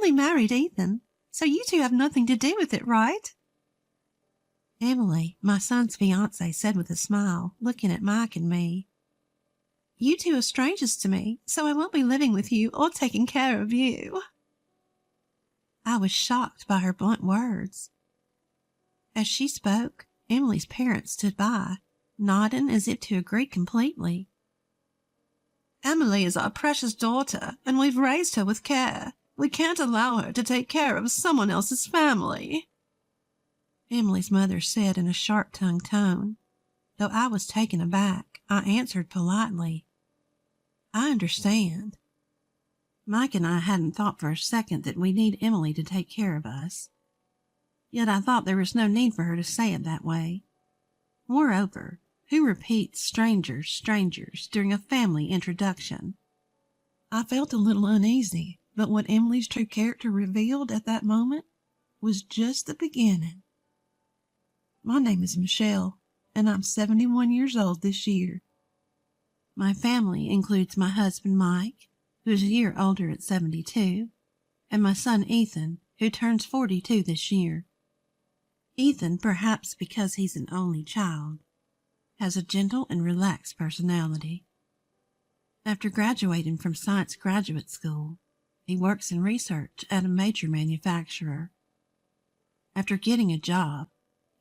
Emily married Ethan, so you two have nothing to do with it, right? Emily, my son's fiancée, said with a smile, looking at Mike and me. You two are strangers to me, so I won't be living with you or taking care of you. I was shocked by her blunt words. As she spoke, Emily's parents stood by, nodding as if to agree completely. Emily is our precious daughter, and we've raised her with care. We can't allow her to take care of someone else's family, Emily's mother said in a sharp-tongued tone. Though I was taken aback, I answered politely, I understand. Mike and I hadn't thought for a second that we need Emily to take care of us. Yet I thought there was no need for her to say it that way. Moreover, who repeats strangers during a family introduction? I felt a little uneasy, but what Emily's true character revealed at that moment was just the beginning. My name is Michelle, and I'm 71 years old this year. My family includes my husband Mike, who is a year older at 72, and my son Ethan, who turns 42 this year. Ethan, perhaps because he's an only child, has a gentle and relaxed personality. After graduating from Science Graduate School, he works in research at a major manufacturer. After getting a job,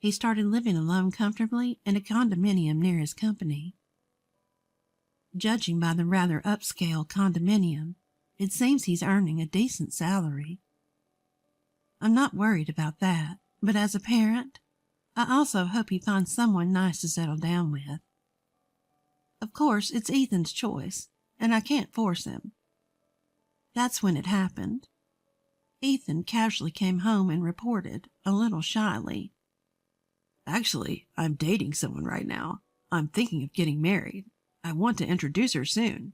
he started living alone comfortably in a condominium near his company. Judging by the rather upscale condominium, it seems he's earning a decent salary. I'm not worried about that, but as a parent, I also hope he finds someone nice to settle down with. Of course, it's Ethan's choice, and I can't force him. That's when it happened. Ethan casually came home and reported, a little shyly, Actually, I'm dating someone right now. I'm thinking of getting married. I want to introduce her soon.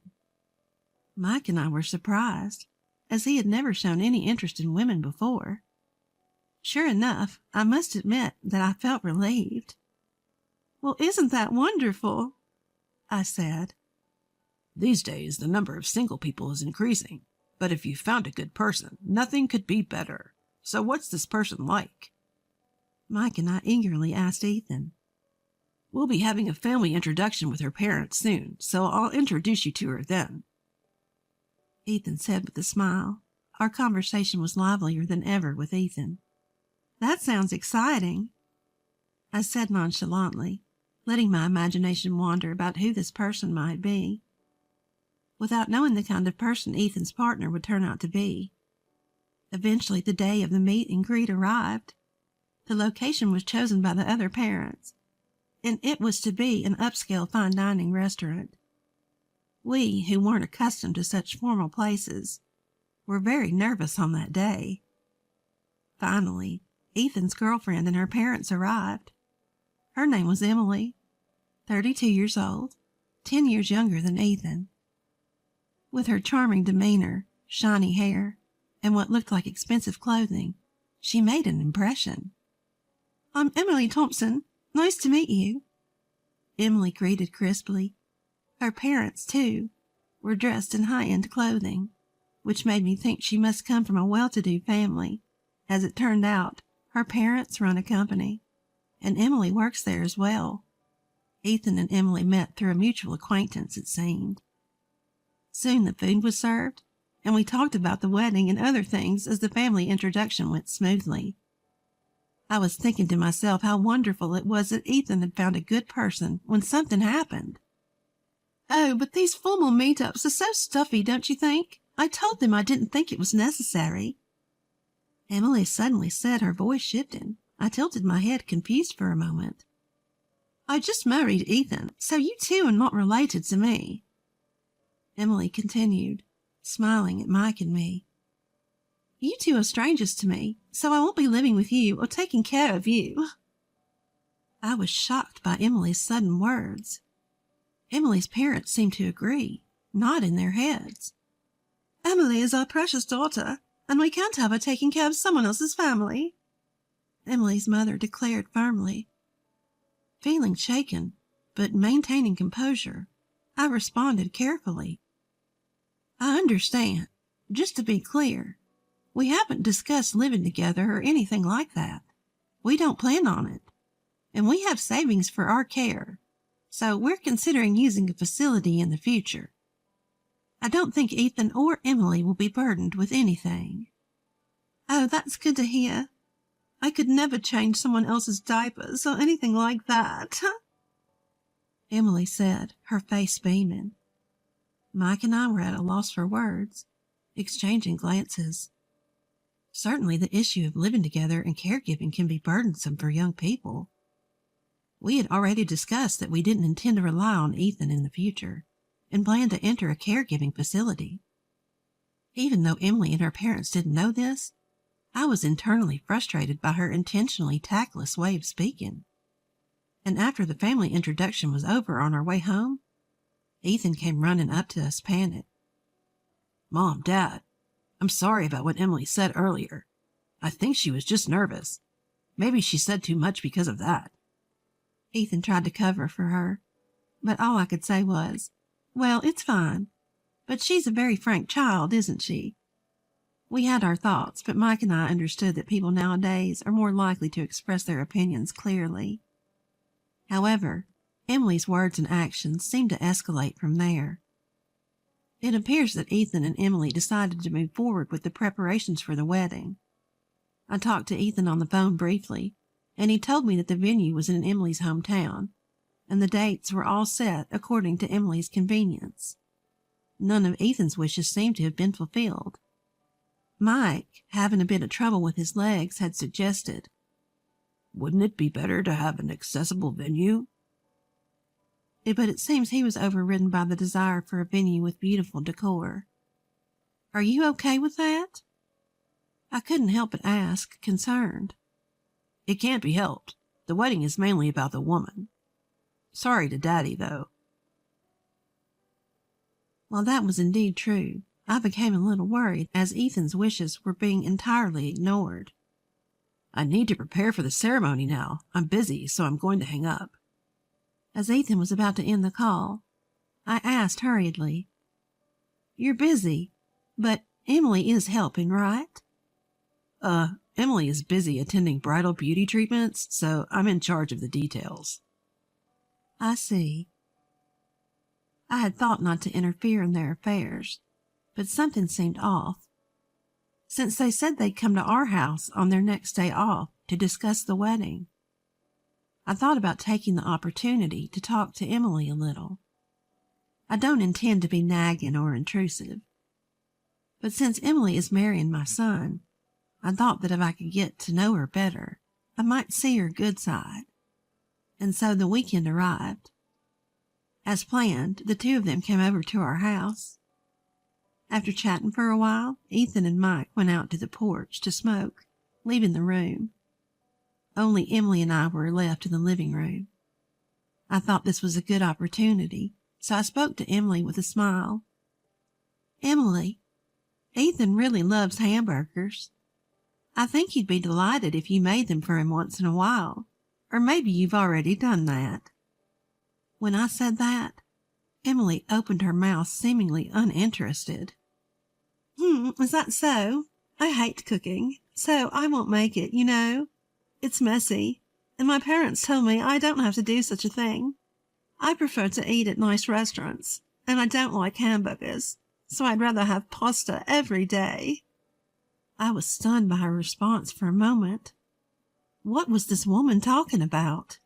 Mike and I were surprised, as he had never shown any interest in women before. Sure enough, I must admit that I felt relieved. Well, isn't that wonderful? I said. These days, the number of single people is increasing, but if you found a good person, nothing could be better. So what's this person like? Mike and I eagerly asked Ethan. We'll be having a family introduction with her parents soon, so I'll introduce you to her then. Ethan said with a smile. Our conversation was livelier than ever with Ethan. That sounds exciting, I said nonchalantly, letting my imagination wander about who this person might be, without knowing the kind of person Ethan's partner would turn out to be. Eventually, the day of the meet and greet arrived. The location was chosen by the other parents, and it was to be an upscale fine dining restaurant. We, who weren't accustomed to such formal places, were very nervous on that day. Finally, Ethan's girlfriend and her parents arrived. Her name was Emily, 32 years old, 10 years younger than Ethan. With her charming demeanor, shiny hair, and what looked like expensive clothing, she made an impression. I'm Emily Thompson. Nice to meet you, Emily greeted crisply. Her parents, too, were dressed in high-end clothing, which made me think she must come from a well-to-do family. As it turned out, her parents run a company, and Emily works there as well. Ethan and Emily met through a mutual acquaintance, it seemed. Soon the food was served, and we talked about the wedding and other things as the family introduction went smoothly. I was thinking to myself how wonderful it was that Ethan had found a good person when something happened. Oh, but these formal meetups are so stuffy, don't you think? I told them I didn't think it was necessary. Emily suddenly said, her voice shifting. I tilted my head, confused for a moment. I just married Ethan, so you two are not related to me, Emily continued, smiling at Mike and me. You two are strangers to me, so I won't be living with you or taking care of you. I was shocked by Emily's sudden words. Emily's parents seemed to agree, nodding their heads. Emily is our precious daughter, and we can't have her taking care of someone else's family, Emily's mother declared firmly. Feeling shaken, but maintaining composure, I responded carefully. I understand. Just to be clear, We haven't discussed living together or anything like that. We don't plan on it. And we have savings for our care, so we're considering using a facility in the future. I don't think Ethan or Emily will be burdened with anything." "Oh, that's good to hear. I could never change someone else's diapers or anything like that," Emily said, her face beaming. Mike and I were at a loss for words, exchanging glances. Certainly the issue of living together and caregiving can be burdensome for young people. We had already discussed that we didn't intend to rely on Ethan in the future, and planned to enter a caregiving facility. Even though Emily and her parents didn't know this, I was internally frustrated by her intentionally tactless way of speaking. And after the family introduction was over on our way home, Ethan came running up to us panicked. "Mom, Dad, I'm sorry about what Emily said earlier. I think she was just nervous. Maybe she said too much because of that." Ethan tried to cover for her, but all I could say was, "Well, it's fine. But she's a very frank child, isn't she?" We had our thoughts, but Mike and I understood that people nowadays are more likely to express their opinions clearly. However, Emily's words and actions seemed to escalate from there. It appears that Ethan and Emily decided to move forward with the preparations for the wedding. I talked to Ethan on the phone briefly, and he told me that the venue was in Emily's hometown, and the dates were all set according to Emily's convenience. None of Ethan's wishes seemed to have been fulfilled. Mike, having a bit of trouble with his legs, had suggested, "Wouldn't it be better to have an accessible venue?" But it seems he was overridden by the desire for a venue with beautiful decor. "Are you okay with that?" I couldn't help but ask, concerned. "It can't be helped. The wedding is mainly about the woman. Sorry to Daddy, though." While that was indeed true, I became a little worried as Ethan's wishes were being entirely ignored. "I need to prepare for the ceremony now. I'm busy, so I'm going to hang up." As Ethan was about to end the call, I asked hurriedly, "You're busy, but Emily is helping, right?" Emily is busy attending bridal beauty treatments, so I'm in charge of the details." "I see." I had thought not to interfere in their affairs, but something seemed off. Since they said they'd come to our house on their next day off to discuss the wedding, I thought about taking the opportunity to talk to Emily a little. I don't intend to be nagging or intrusive, but since Emily is marrying my son, I thought that if I could get to know her better, I might see her good side. And so the weekend arrived. As planned, the two of them came over to our house. After chatting for a while, Ethan and Mike went out to the porch to smoke, leaving the room. Only Emily and I were left in the living room. I thought this was a good opportunity, so I spoke to Emily with a smile. "Emily, Ethan really loves hamburgers. I think he'd be delighted if you made them for him once in a while, or maybe you've already done that." When I said that, Emily opened her mouth seemingly uninterested. Is that so? I hate cooking, so I won't make it, you know. It's messy, and my parents told me I don't have to do such a thing. I prefer to eat at nice restaurants, and I don't like hamburgers, so I'd rather have pasta every day." I was stunned by her response for a moment. What was this woman talking about?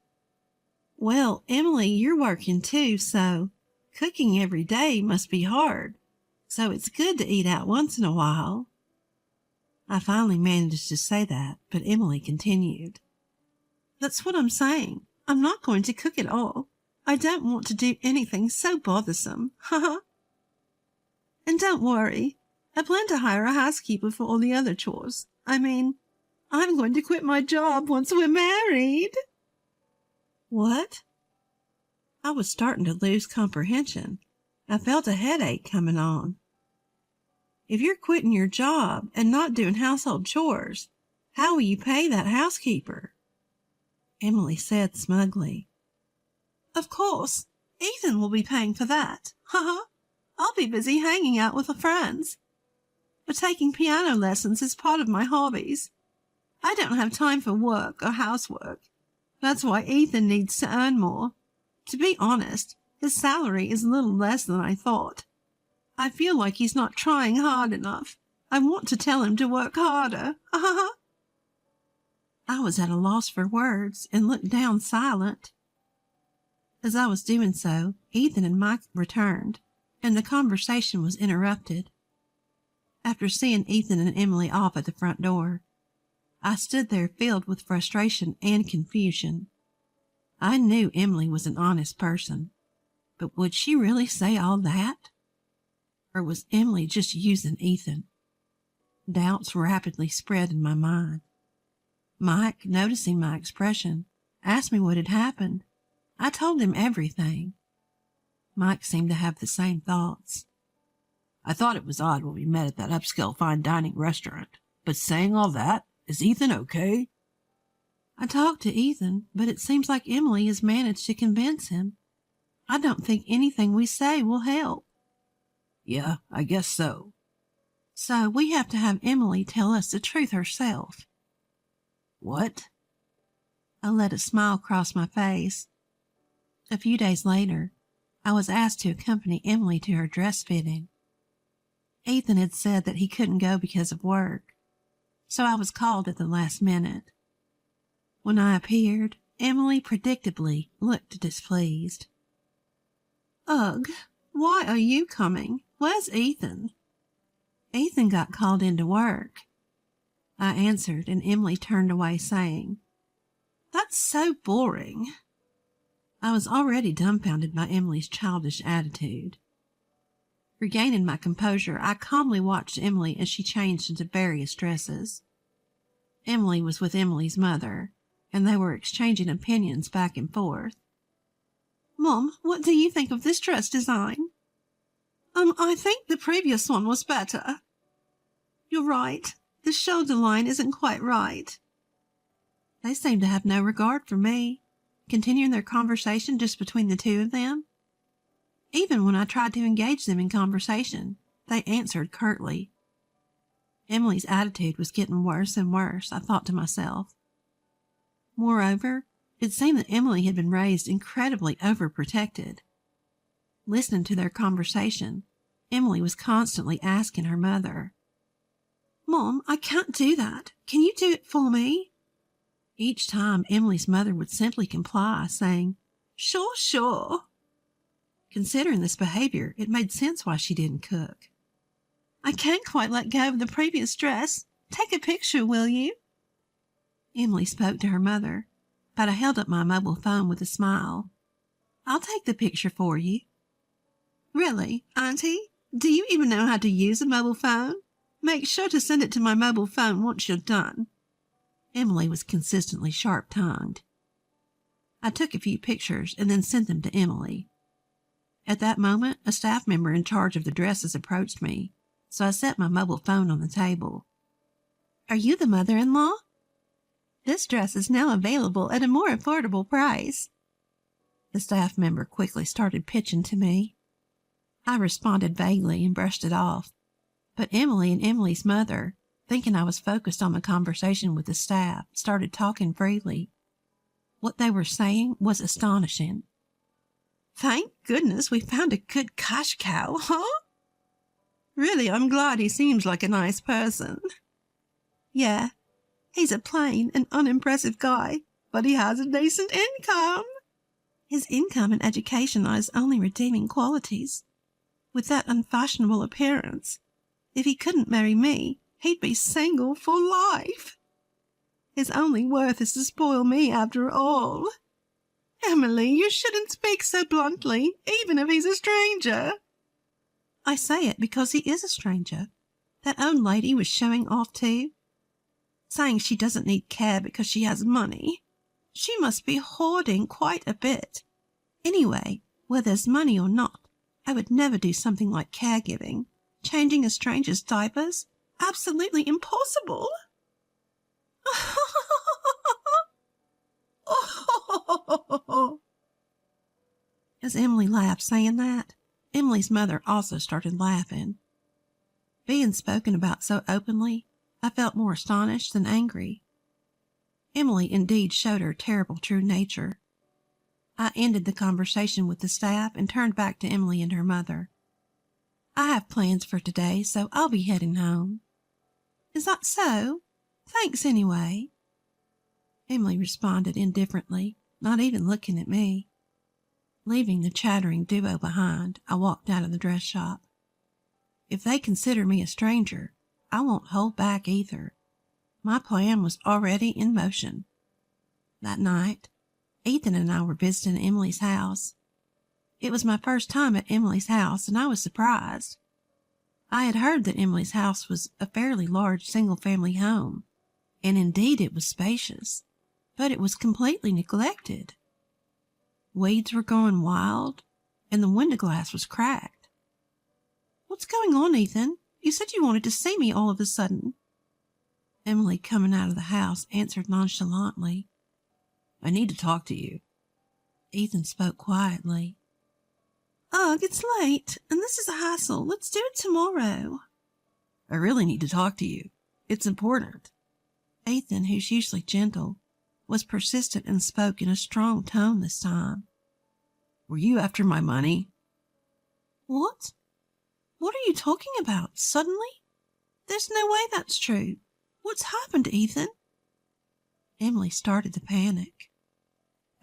"Well, Emily, you're working too, so cooking every day must be hard, so it's good to eat out once in a while." I finally managed to say that, but Emily continued. "That's what I'm saying. I'm not going to cook at all. I don't want to do anything so bothersome. Ha! And don't worry. I plan to hire a housekeeper for all the other chores. I mean, I'm going to quit my job once we're married." What? I was starting to lose comprehension. I felt a headache coming on. "If you're quitting your job and not doing household chores, how will you pay that housekeeper?" Emily said smugly. "Of course, Ethan will be paying for that. Ha! I'll be busy hanging out with the friends. but taking piano lessons is part of my hobbies. I don't have time for work or housework. That's why Ethan needs to earn more. To be honest, his salary is a little less than I thought. I feel like he's not trying hard enough. I want to tell him to work harder. I was at a loss for words and looked down silent. As I was doing so, Ethan and Mike returned, and the conversation was interrupted. After seeing Ethan and Emily off at the front door, I stood there filled with frustration and confusion. I knew Emily was an honest person, but would she really say all that? Or was Emily just using Ethan? Doubts rapidly spread in my mind. Mike, noticing my expression, asked me what had happened. I told him everything. Mike seemed to have the same thoughts. I thought it was odd when we met at that upscale fine dining restaurant, but saying all that, is Ethan okay? I talked to Ethan, but it seems like Emily has managed to convince him. I don't think anything we say will help. Yeah, I guess so. So we have to have Emily tell us the truth herself. What? I let a smile cross my face. A few days later, I was asked to accompany Emily to her dress fitting. Ethan had said that he couldn't go because of work, so I was called at the last minute. When I appeared, Emily predictably looked displeased. Ugh, why are you coming? Where's Ethan? Ethan got called into work. I answered, and Emily turned away, saying, That's so boring. I was already dumbfounded by Emily's childish attitude. Regaining my composure, I calmly watched Emily as she changed into various dresses. Emily was with Emily's mother, and they were exchanging opinions back and forth. Mom, what do you think of this dress design? I think the previous one was better. You're right. The shoulder line isn't quite right. They seemed to have no regard for me, continuing their conversation just between the two of them. Even when I tried to engage them in conversation, they answered curtly. Emily's attitude was getting worse and worse, I thought to myself. Moreover, it seemed that Emily had been raised incredibly overprotected. Listening to their conversation, Emily was constantly asking her mother, Mom, I can't do that. Can you do it for me? Each time, Emily's mother would simply comply, saying, Sure, sure. Considering this behavior, it made sense why she didn't cook. I can't quite let go of the previous dress. Take a picture, will you? Emily spoke to her mother, but I held up my mobile phone with a smile. I'll take the picture for you. Really, Auntie? Do you even know how to use a mobile phone? Make sure to send it to my mobile phone once you're done. Emily was consistently sharp-tongued. I took a few pictures and then sent them to Emily. At that moment, a staff member in charge of the dresses approached me, so I set my mobile phone on the table. Are you the mother-in-law? This dress is now available at a more affordable price. The staff member quickly started pitching to me. I responded vaguely and brushed it off, but Emily and Emily's mother, thinking I was focused on the conversation with the staff, started talking freely. What they were saying was astonishing. Thank goodness we found a good cash cow, huh? Really, I'm glad he seems like a nice person. Yeah, he's a plain and unimpressive guy, but he has a decent income. His income and education are his only redeeming qualities. With that unfashionable appearance, if he couldn't marry me, he'd be single for life. His only worth is to spoil me after all. Emily, you shouldn't speak so bluntly, even if he's a stranger. I say it because he is a stranger. That old lady was showing off too, saying she doesn't need care because she has money. She must be hoarding quite a bit. Anyway, whether there's money or not, I would never do something like caregiving. Changing a stranger's diapers? Absolutely impossible. As Emily laughed saying that, Emily's mother also started laughing. Being spoken about so openly, I felt more astonished than angry. Emily indeed showed her terrible true nature. I ended the conversation with the staff and turned back to Emily and her mother. I have plans for today, so I'll be heading home. Is that so? Thanks anyway. Emily responded indifferently, not even looking at me. Leaving the chattering duo behind, I walked out of the dress shop. If they consider me a stranger, I won't hold back either. My plan was already in motion. That night, Ethan and I were visiting Emily's house. It was my first time at Emily's house, and I was surprised. I had heard that Emily's house was a fairly large single-family home, and indeed it was spacious, but it was completely neglected. Weeds were going wild, and the window glass was cracked. What's going on, Ethan? You said you wanted to see me all of a sudden. Emily, coming out of the house, answered nonchalantly. I need to talk to you. Ethan spoke quietly. Ugh, it's late, and this is a hassle. Let's do it tomorrow. I really need to talk to you. It's important. Ethan, who's usually gentle, was persistent and spoke in a strong tone this time. Were you after my money? What? What are you talking about? Suddenly? There's no way that's true. What's happened, Ethan? Emily started to panic.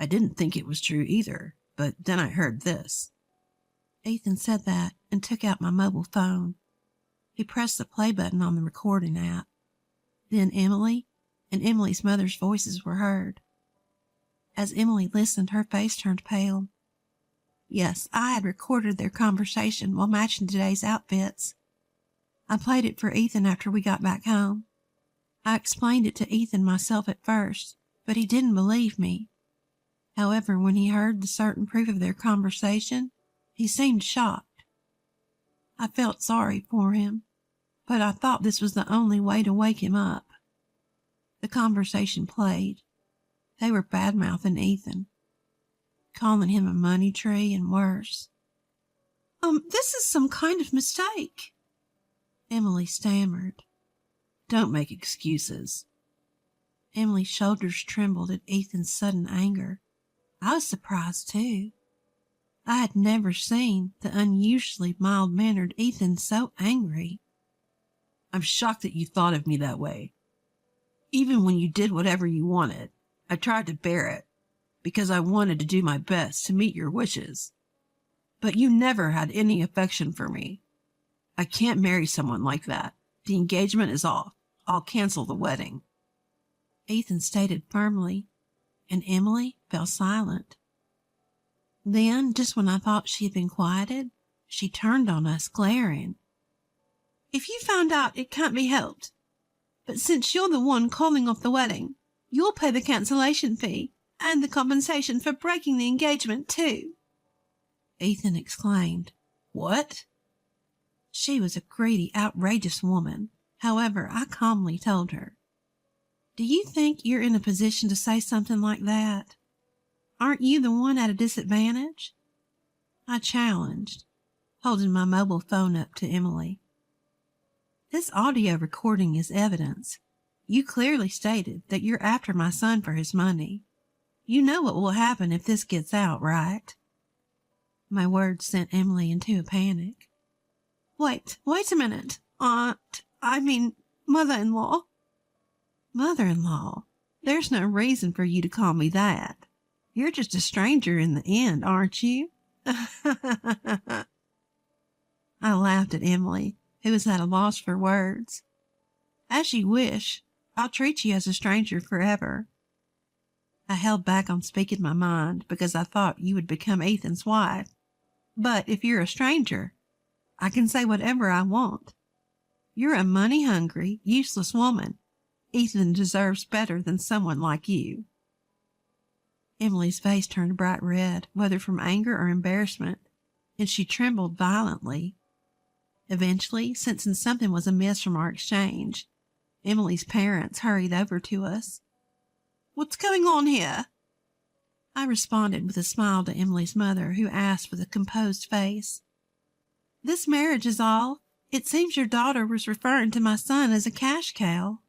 I didn't think it was true either, but then I heard this. Ethan said that and took out my mobile phone. He pressed the play button on the recording app. Then Emily and Emily's mother's voices were heard. As Emily listened, her face turned pale. Yes, I had recorded their conversation while matching today's outfits. I played it for Ethan after we got back home. I explained it to Ethan myself at first, but he didn't believe me. However, when he heard the certain proof of their conversation, he seemed shocked. I felt sorry for him, but I thought this was the only way to wake him up. The conversation played. They were bad-mouthing Ethan, calling him a money tree and worse. This is some kind of mistake, Emily stammered. Don't make excuses. Emily's shoulders trembled at Ethan's sudden anger. I was surprised, too. I had never seen the unusually mild-mannered Ethan so angry. I'm shocked that you thought of me that way. Even when you did whatever you wanted, I tried to bear it, because I wanted to do my best to meet your wishes. But you never had any affection for me. I can't marry someone like that. The engagement is off. I'll cancel the wedding. Ethan stated firmly, and Emily fell silent. Then, just when I thought she had been quieted, she turned on us, glaring. If you found out, it can't be helped. But since you're the one calling off the wedding, you'll pay the cancellation fee and the compensation for breaking the engagement, too. Ethan exclaimed. What? She was a greedy, outrageous woman. However, I calmly told her, Do you think you're in a position to say something like that? Aren't you the one at a disadvantage? I challenged, holding my mobile phone up to Emily. This audio recording is evidence. You clearly stated that you're after my son for his money. You know what will happen if this gets out, right? My words sent Emily into a panic. Wait a minute. Mother-in-law. Mother-in-law? There's no reason for you to call me that. You're just a stranger in the end, aren't you? I laughed at Emily, who was at a loss for words. As you wish. I'll treat you as a stranger forever. I held back on speaking my mind because I thought you would become Ethan's wife. But if you're a stranger, I can say whatever I want. You're a money-hungry, useless woman. Ethan deserves better than someone like you. Emily's face turned bright red, whether from anger or embarrassment, and she trembled violently. Eventually, sensing something was amiss from our exchange, Emily's parents hurried over to us. What's going on here? I responded with a smile to Emily's mother, who asked with a composed face. This marriage is all. It seems your daughter was referring to my son as a cash cow.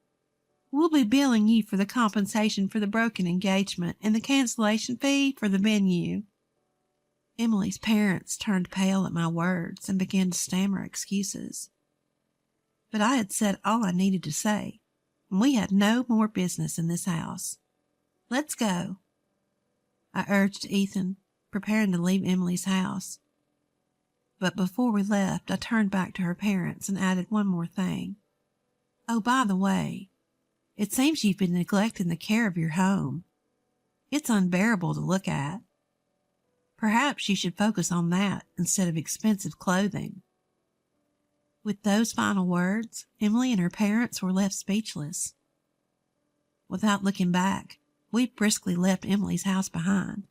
We'll be billing you for the compensation for the broken engagement and the cancellation fee for the venue." Emily's parents turned pale at my words and began to stammer excuses. But I had said all I needed to say, and we had no more business in this house. "Let's go," I urged Ethan, preparing to leave Emily's house. But before we left, I turned back to her parents and added one more thing. "Oh, by the way, it seems you've been neglecting the care of your home. It's unbearable to look at. Perhaps you should focus on that instead of expensive clothing." With those final words, Emily and her parents were left speechless. Without looking back, we briskly left Emily's house behind.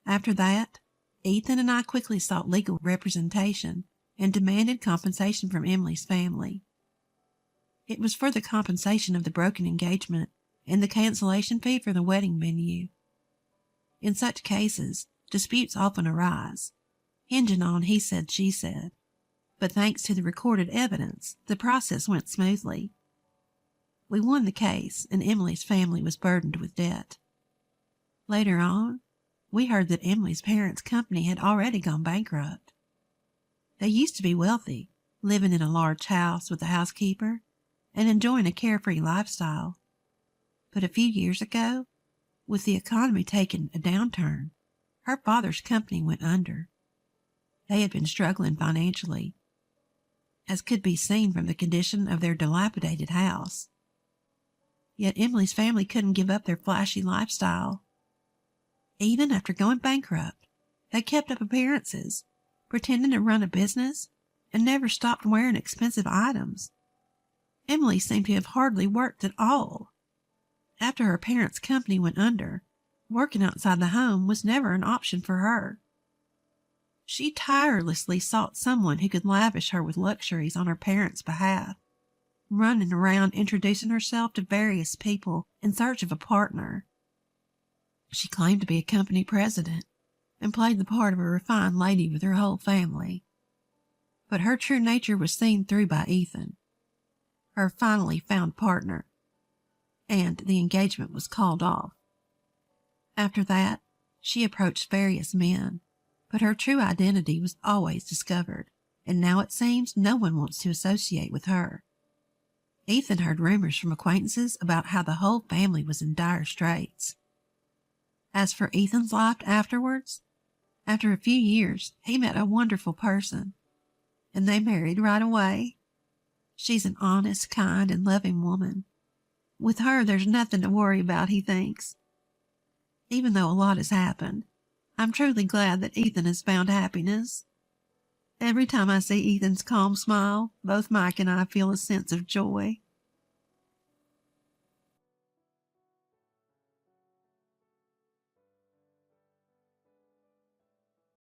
After that, Ethan and I quickly sought legal representation and demanded compensation from Emily's family. It was for the compensation of the broken engagement and the cancellation fee for the wedding venue. In such cases, disputes often arise, hinging on he said, she said. But thanks to the recorded evidence, the process went smoothly. We won the case, and Emily's family was burdened with debt. Later on, we heard that Emily's parents' company had already gone bankrupt. They used to be wealthy, living in a large house with a housekeeper and enjoying a carefree lifestyle. But a few years ago, with the economy taking a downturn, her father's company went under. They had been struggling financially, as could be seen from the condition of their dilapidated house. Yet Emily's family couldn't give up their flashy lifestyle. Even after going bankrupt, they kept up appearances, pretending to run a business, and never stopped wearing expensive items. Emily seemed to have hardly worked at all. After her parents' company went under, working outside the home was never an option for her. She tirelessly sought someone who could lavish her with luxuries on her parents' behalf, running around introducing herself to various people in search of a partner. She claimed to be a company president and played the part of a refined lady with her whole family. But her true nature was seen through by Ethan, her finally found partner, and the engagement was called off. After that, she approached various men, but her true identity was always discovered, and now it seems no one wants to associate with her. Ethan heard rumors from acquaintances about how the whole family was in dire straits. As for Ethan's life afterwards, after a few years, he met a wonderful person, and they married right away. She's an honest, kind, and loving woman. With her, there's nothing to worry about, he thinks. Even though a lot has happened, I'm truly glad that Ethan has found happiness. Every time I see Ethan's calm smile, both Mike and I feel a sense of joy.